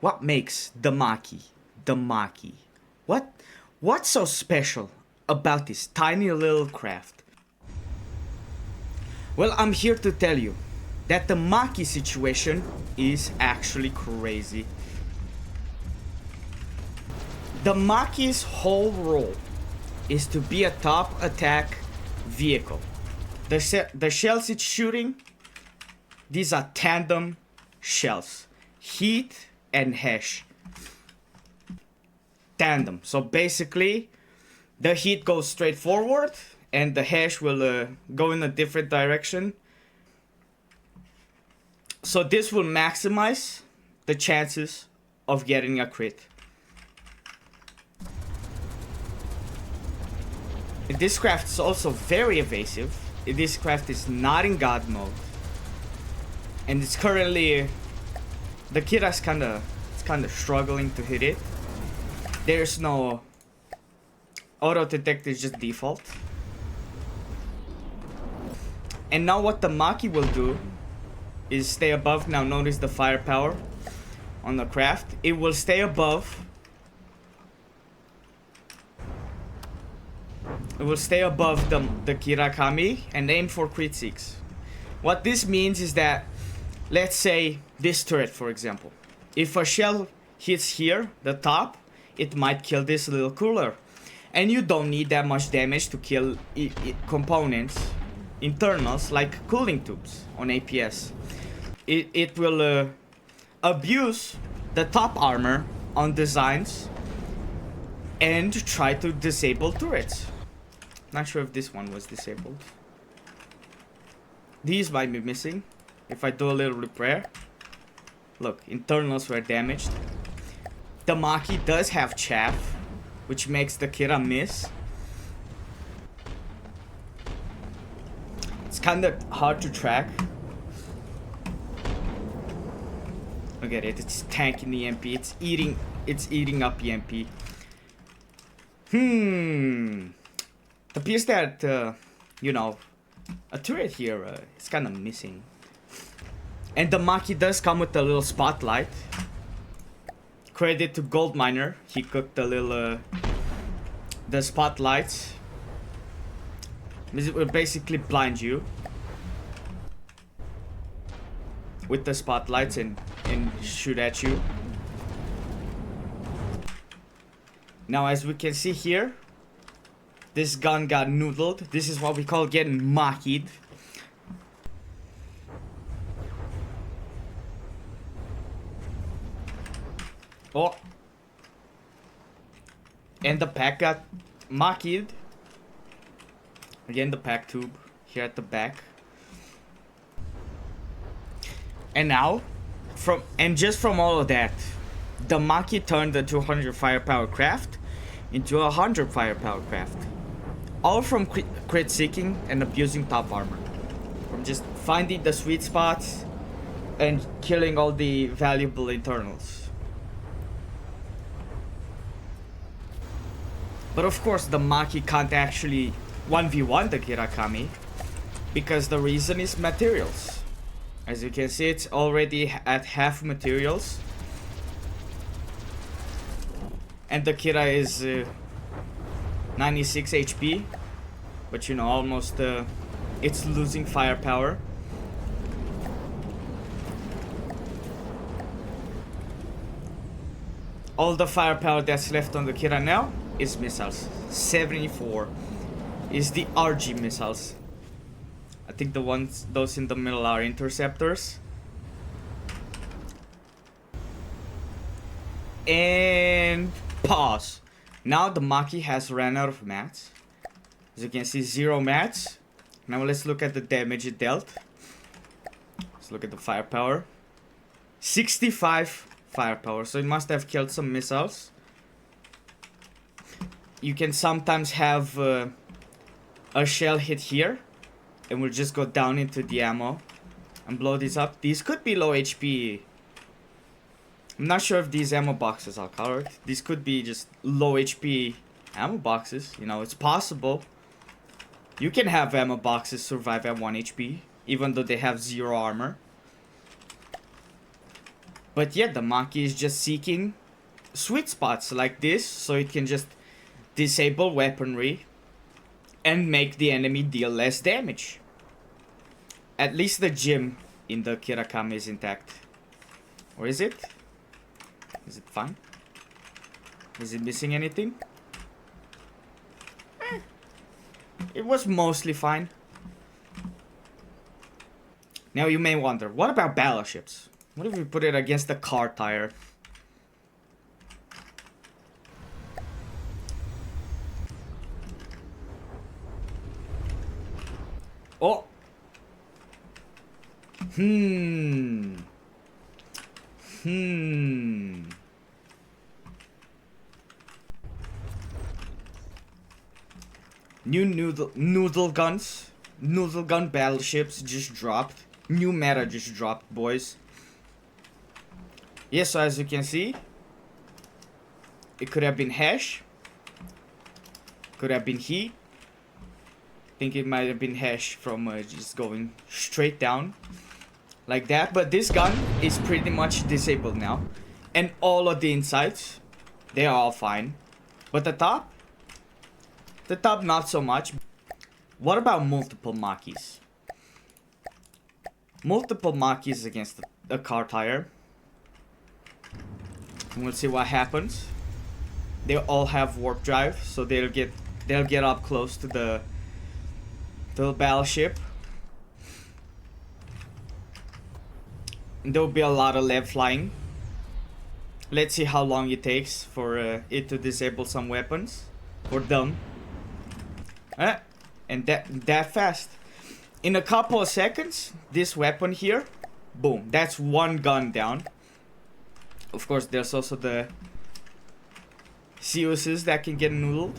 What makes the Maki the Maki? What's so special about this tiny little craft? Well, I'm here to tell you that the Maki situation is actually crazy. The Maki's whole role is to be a top attack vehicle. The shells it's shooting, these are tandem shells. Heat and hash. Tandem. So basically, the heat goes straight forward and the hash will go in a different direction. So this will maximize the chances of getting a crit. This craft is also very evasive. This craft is not in god mode. And it's currently... the Kira's kinda struggling to hit it. There's no... auto detect is just default. And now what the Maki will do is stay above. Now notice the firepower on the craft. It will stay above. It will stay above the Kirakami and aim for crit 6. What this means is that, let's say this turret for example. If a shell hits here, the top, it might kill this little cooler. And you don't need that much damage to kill components, internals, like cooling tubes on APS. It will abuse the top armor on designs and try to disable turrets. Not sure if this one was disabled. These might be missing. If I do a little repair. Look, internals were damaged. The Maki does have chaff, which makes the Kira miss. It's kinda hard to track. Look at it, it's tanking the EMP. It's eating up EMP. It appears that, you know, a turret here is kind of missing. And the Maki does come with a little spotlight. Credit to Gold Miner. He cooked the little, the spotlights. It will basically blind you with the spotlights and shoot at you. Now, as we can see here, this gun got noodled. This is what we call getting makied. Oh. And the pack got makied. Again, the pack tube here at the back. And now, just from all of that, the Maki turned the 200 firepower craft into a 100 firepower craft. All from crit seeking and abusing top armor. From just finding the sweet spots and killing all the valuable internals. But of course the Maki can't actually 1v1 the Kirakami, because the reason is materials. As you can see, it's already at half materials. And the Kira is 96 HP, but you know, almost it's losing firepower. All the firepower that's left on the Kira now is missiles. 74 is the RG missiles. I think those in the middle are interceptors. And pause. Now the Maki has ran out of mats. As you can see, 0 mats. Now let's look at the damage it dealt. Let's look at the firepower. 65 firepower. So it must have killed some missiles. You can sometimes have a shell hit here, and we'll just go down into the ammo and blow these up. These could be low HP. I'm not sure if these ammo boxes are colored. These could be just low HP ammo boxes. You know, it's possible. You can have ammo boxes survive at 1 HP, even though they have 0 armor. But yeah, the Maki is just seeking sweet spots like this, so it can just disable weaponry and make the enemy deal less damage. At least the gem in the Kirakami is intact. Or is it? Is it fine? Is it missing anything? It was mostly fine. Now you may wonder, what about battleships? What if we put it against the car tire? Oh! New noodle guns. Noodle gun battleships just dropped. New meta just dropped, boys. Yes, so as you can see, it could have been hash. Could have been heat. I think it might have been hash from just going straight down. Like that. But this gun is pretty much disabled now. And all of the insides, they are all fine. But the top not so much. What about multiple Makis? Multiple Makis against a car tire. We'll see what happens. They all have warp drive, so they'll get up close to the battleship. And there'll be a lot of lev flying. Let's see how long it takes for it to disable some weapons for them. And that fast. In a couple of seconds, this weapon here, boom, that's one gun down. Of course, there's also the Ceuses that can get noodled.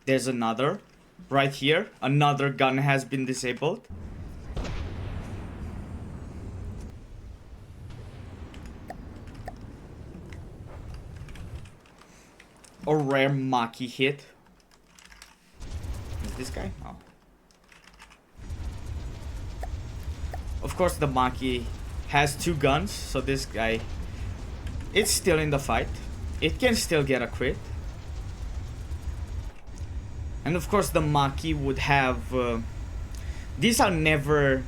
There's another right here. Another gun has been disabled. A rare Maki hit. Is this guy? Oh. Of course, the Maki has two guns, so this guy, it's still in the fight. It can still get a crit. And of course, the Maki would have... these are never...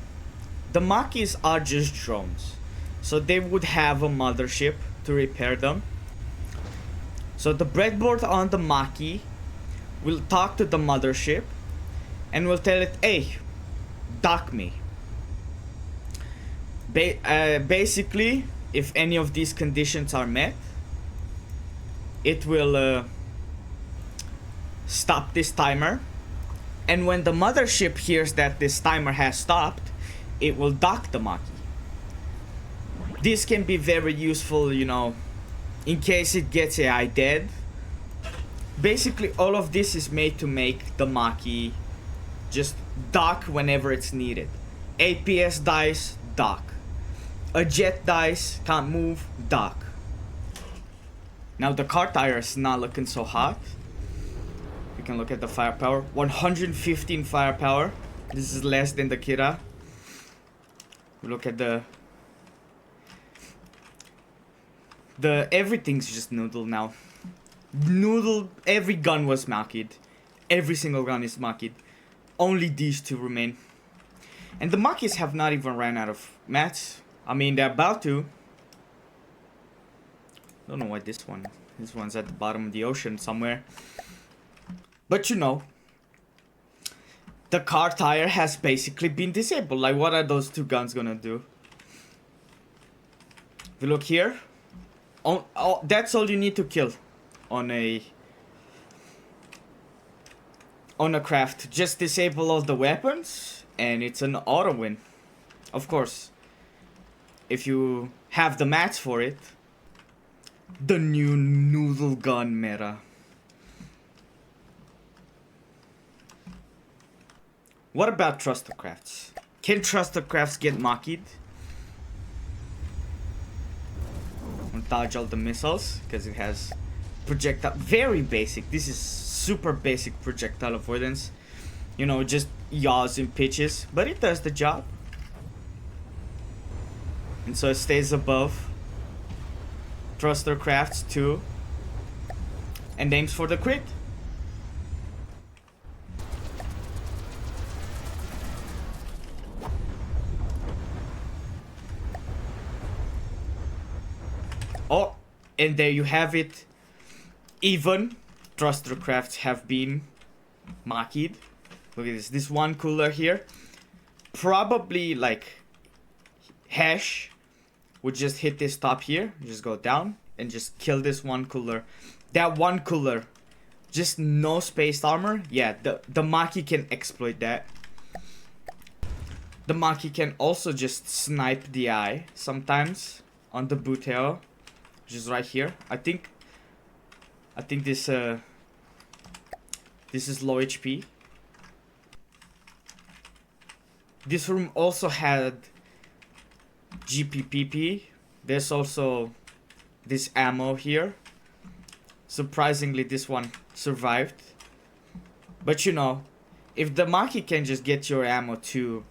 The Makis are just drones. So they would have a mothership to repair them. So the breadboard on the Maki will talk to the mothership and will tell it, hey, dock me. Basically, if any of these conditions are met, it will stop this timer. And when the mothership hears that this timer has stopped, it will dock the Maki. This can be very useful, you know, in case it gets AI dead. Basically, all of this is made to make the Maki just dock whenever it's needed. APS dies, dock. A jet dies, can't move, dock. Now the car tire is not looking so hot. We can look at the firepower. 115 firepower. This is less than the Kira. We look at the everything's just noodle now. Noodle, every gun was Maki'd. Every single gun is Maki'd. Only these two remain. And the Makis have not even ran out of mats. I mean, they're about to. Don't know why this one's at the bottom of the ocean somewhere. But you know, the car tire has basically been disabled. Like, what are those two guns gonna do? If you look here, that's all you need to kill on a craft. Just disable all the weapons and it's an auto win. Of course, if you have the mats for it. The new noodle gun meta. What about thruster crafts? Can thruster crafts get Maki'd? Dodge all the missiles because it has projectile. Very basic. This is super basic projectile avoidance. You know, just yaws and pitches, but it does the job. so it stays above thruster crafts 2 and aims for the crit. Oh, and there you have it. Even thruster crafts have been Maki'd. Look at this. This one cooler here. Probably like Hash would just hit this top here. Just go down and just kill this one cooler. That one cooler. Just no space armor. Yeah, the Maki can exploit that. The Maki can also just snipe the eye sometimes on the Buteo. Which is right here. I think this is low HP. This room also had GPPP. There's also this ammo here. Surprisingly, this one survived. But you know, if the Maki can just get your ammo too,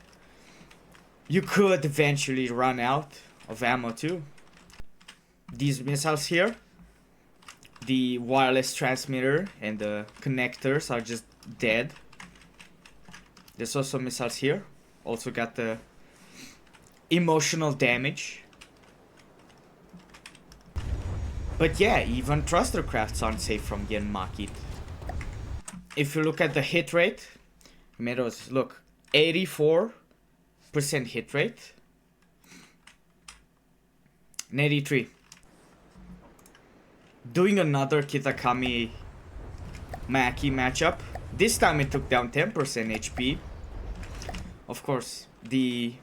you could eventually run out of ammo too. These missiles here, the wireless transmitter and the connectors are just dead. There's also missiles here. Also got the emotional damage. But yeah, even thruster crafts aren't safe from getting Maki'd. If you look at the hit rate, Meadows, look, 84% hit rate. And 83. Doing another Kitakami Maki matchup. This time it took down 10% HP. Of course, the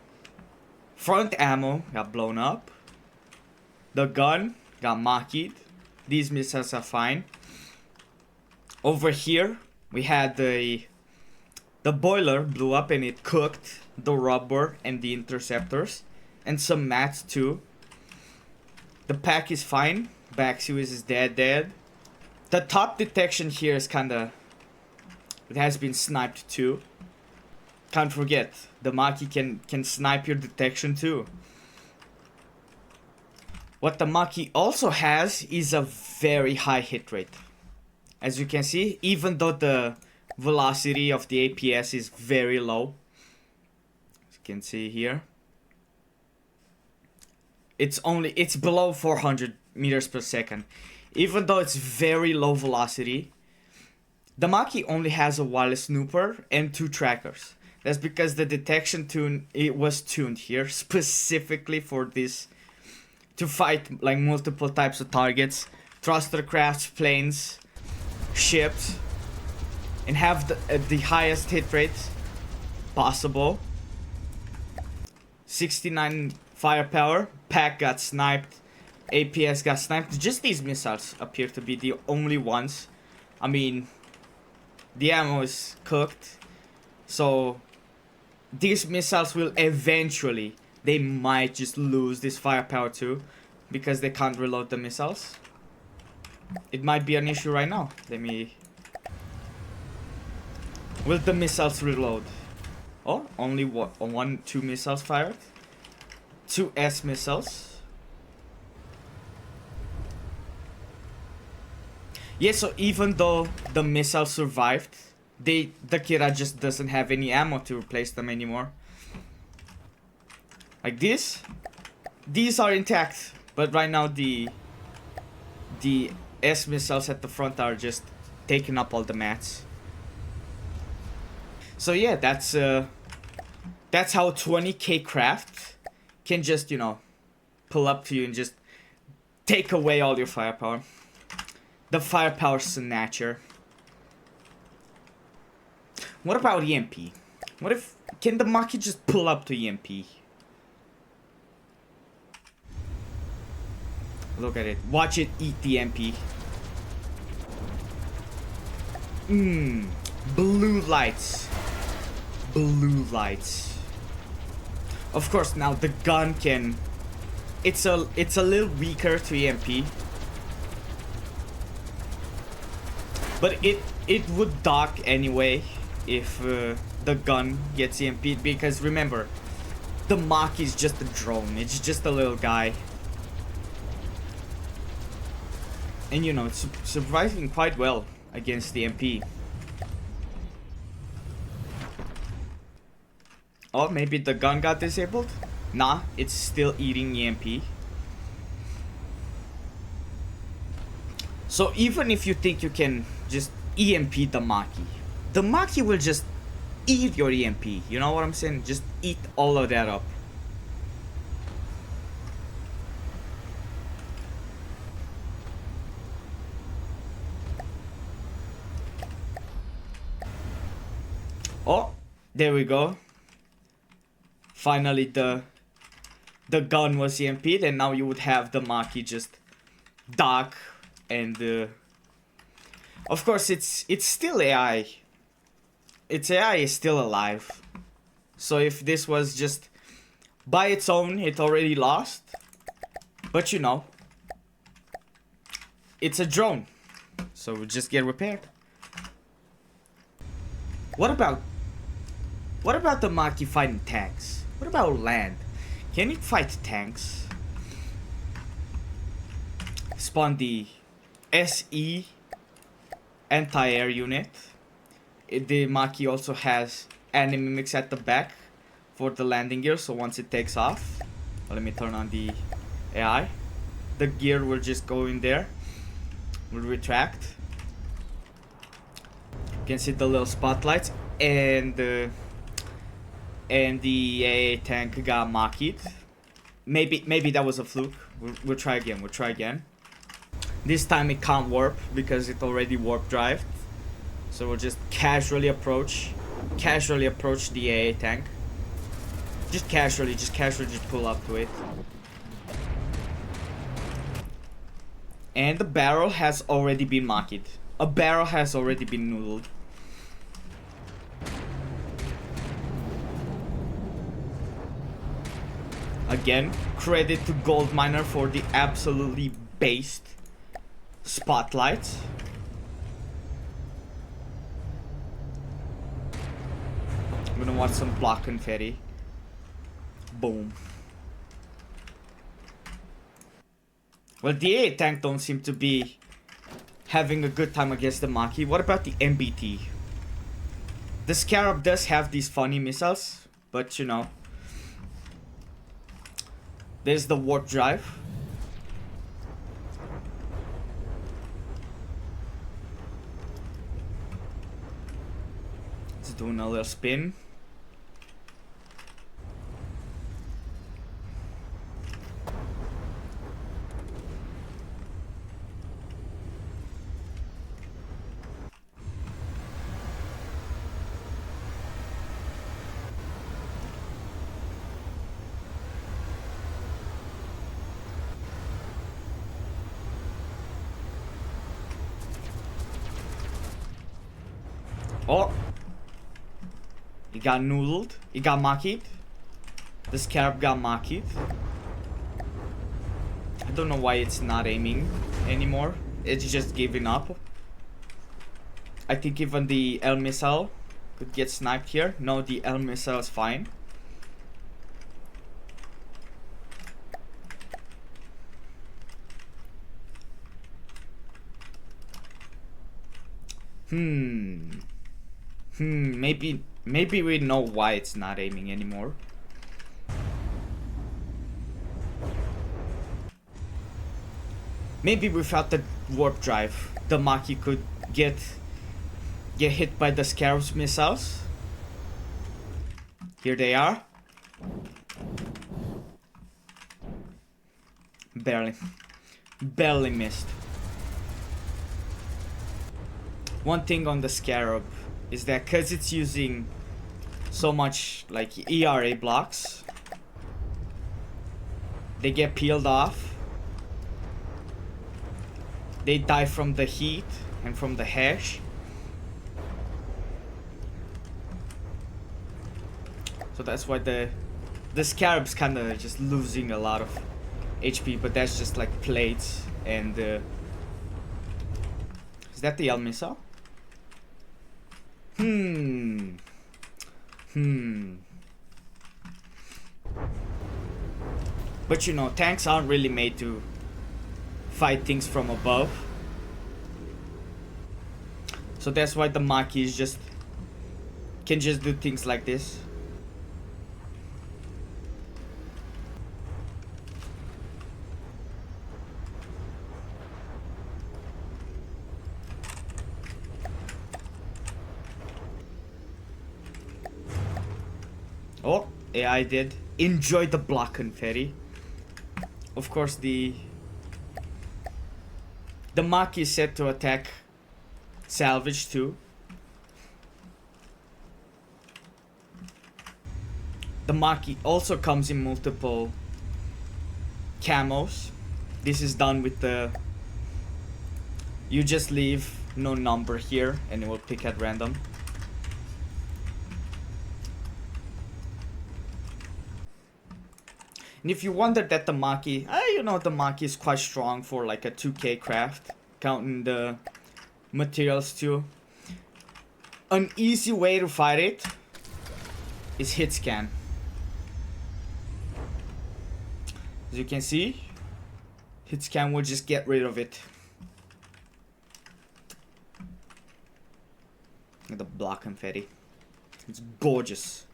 front ammo got blown up. The gun got Maki'd. These missiles are fine. Over here, we had the boiler blew up and it cooked the rubber and the interceptors. And some mats too. The pack is fine. Baxius is dead. The top detection here is kinda... It has been sniped too. Can't forget, the Maki can snipe your detection too. What the Maki also has is a very high hit rate. As you can see, even though the velocity of the APS is very low. As you can see here. It's below 400 meters per second. Even though it's very low velocity, the Maki only has a wireless snooper and 2 trackers. That's because the detection tune, it was tuned here specifically for this, to fight like multiple types of targets, thruster crafts, planes, ships, and have the highest hit rate possible. 69 firepower, pack got sniped, APS got sniped. Just these missiles appear to be the only ones. I mean, the ammo is cooked, so these missiles will eventually, they might just lose this firepower too, because they can't reload the missiles. It might be an issue right now. Let me... Will the missiles reload? Oh, only what? 2 missiles fired. 2 S missiles. Yeah, so even though the missiles survived, the Kira just doesn't have any ammo to replace them anymore. Like this, these are intact, but right now the S missiles at the front are just taking up all the mats. So yeah, that's how 20k craft can just, you know, pull up to you and just take away all your firepower. The firepower snatcher. What about EMP? What if... Can the Maki just pull up to EMP? Look at it. Watch it eat the EMP. Blue lights. Blue lights. Of course, now the gun can... It's a little weaker to EMP. But it would dock anyway if the gun gets EMP'd, because remember, the Maki is just a drone. It's just a little guy. And you know, it's surviving quite well against the MP. Oh, maybe the gun got disabled? Nah, it's still eating EMP. So even if you think you can just EMP the Maki will just eat your EMP. You know what I'm saying? Just eat all of that up. Oh, there we go. Finally the gun was EMP'd, and now you would have the Maki just duck, and of course it's still AI. Its AI is still alive. So if this was just by its own, it already lost. But you know, it's a drone, so we'll just get repaired. What about the Maki fighting tanks? What about land? Can it fight tanks? Spawn the SE anti-air unit. The Maki also has enemy mix at the back for the landing gear, so once it takes off, let me turn on the AI. The gear will just go in there, will retract. You can see the little spotlights, and the AA tank got Maki'd. Maybe that was a fluke. We'll try again. We'll try again. This time it can't warp because it already warp drived. So we'll just casually approach the AA tank. Just casually pull up to it. And the barrel has already been Maki'd. A barrel has already been noodled. Again, credit to Gold Miner for the absolutely based spotlights. I'm gonna watch some block confetti. Boom. Well, the AA tank don't seem to be having a good time against the Maki. What about the MBT? The Scarab does have these funny missiles, but you know, there's the warp drive. It's doing a little spin. Oh, it got noodled. It got Maki'd. The Scarab got Maki'd. I don't know why it's not aiming anymore. It's just giving up. I think even the L missile could get sniped here. No, the L missile is fine. Maybe we know why it's not aiming anymore. Maybe without the warp drive, the Maki could get hit by the Scarab's missiles. Here they are. Barely missed. One thing on the Scarab is that because it's using so much like ERA blocks, they get peeled off. They die from the heat and from the hash. So that's why the Scarab's kind of just losing a lot of HP, but that's just like plates and is that the L missile? But you know, tanks aren't really made to fight things from above. So that's why the Maki is just can just do things like this. Oh, AI did. Enjoy the block confetti. Of course, the Maki is set to attack salvage too. The Maki also comes in multiple camos. This is done with the... You just leave no number here and it will pick at random. And if you wonder that the Maki, you know, the Maki is quite strong for like a 2K craft, counting the materials too. An easy way to fight it is hit scan. As you can see, hit scan will just get rid of it. Look at the block confetti. It's gorgeous.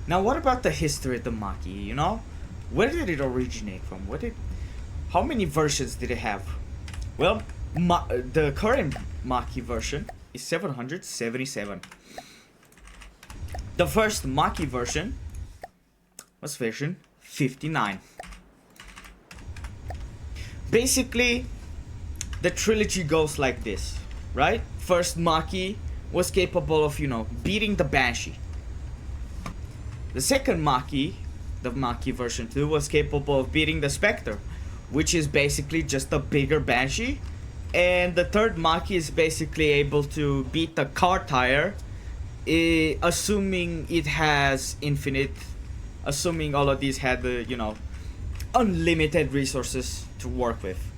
Now what about the history of the Maki, you know? Where did it originate from? How many versions did it have? Well, the current Maki version is 777. The first Maki version was version 59. Basically, the trilogy goes like this, right? First Maki was capable of, you know, beating the Banshee. The second Maki, the Maki version 2, was capable of beating the Spectre, which is basically just a bigger Banshee. And the third Maki is basically able to beat the car tire, assuming it has infinite, assuming all of these had the, you know, unlimited resources to work with.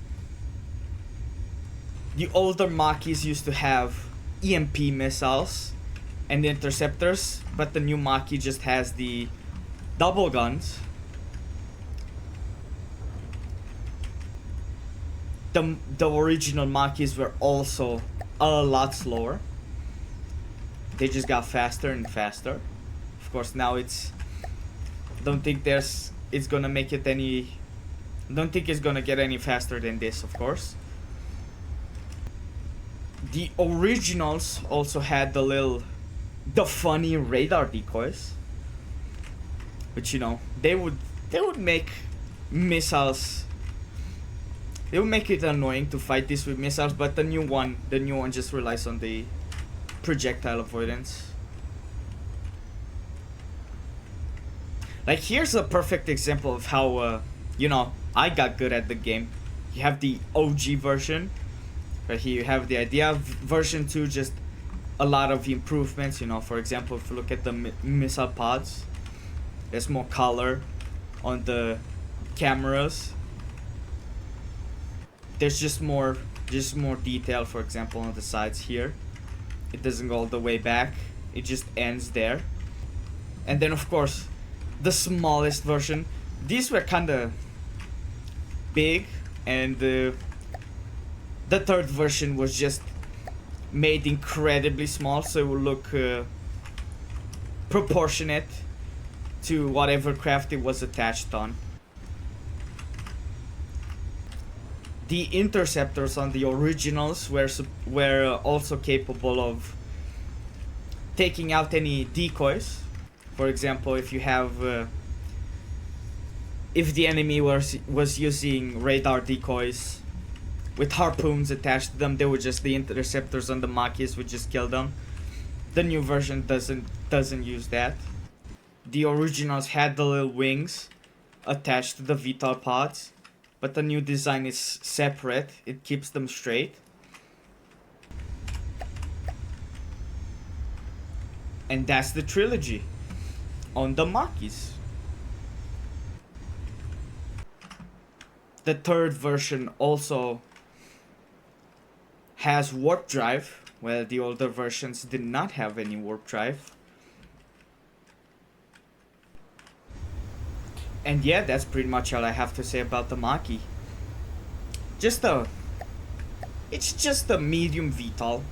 The older Makis used to have EMP missiles and the interceptors, but the new Maki just has the double guns. The original Makis were also a lot slower. They just got faster and faster. Of course, now it's... Don't think it's gonna make it any... Don't think it's gonna get any faster than this, of course. The originals also had the funny radar decoys, which, you know, they would make missiles. They would make it annoying to fight this with missiles, but the new one just relies on the projectile avoidance. Like, here's a perfect example of how you know, I got good at the game. You have the OG version, right here. You have the idea. Version 2, just a lot of improvements, you know. For example, if you look at the missile pods, there's more color on the cameras. There's just more detail, for example, on the sides here. It doesn't go all the way back, it just ends there. And then, of course, the smallest version, these were kind of big, and the third version was just made incredibly small, so it will look proportionate to whatever craft it was attached on. The interceptors on the originals were also capable of taking out any decoys. For example, if you have if the enemy was using radar decoys with harpoons attached to them, the interceptors on the Makis would just kill them. The new version doesn't use that. The originals had the little wings attached to the VTOL pods, but the new design is separate. It keeps them straight. And that's the trilogy on the Makis. The third version also has warp drive, where the older versions did not have any warp drive. And yeah, that's pretty much all I have to say about the Maki. Just a, it's just a medium Vital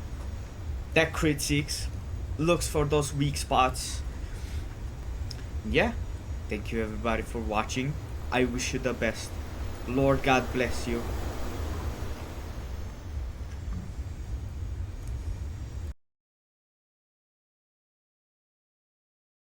that crit seeks, looks for those weak spots. Yeah, thank you everybody for watching. I wish you the best. Lord God bless you.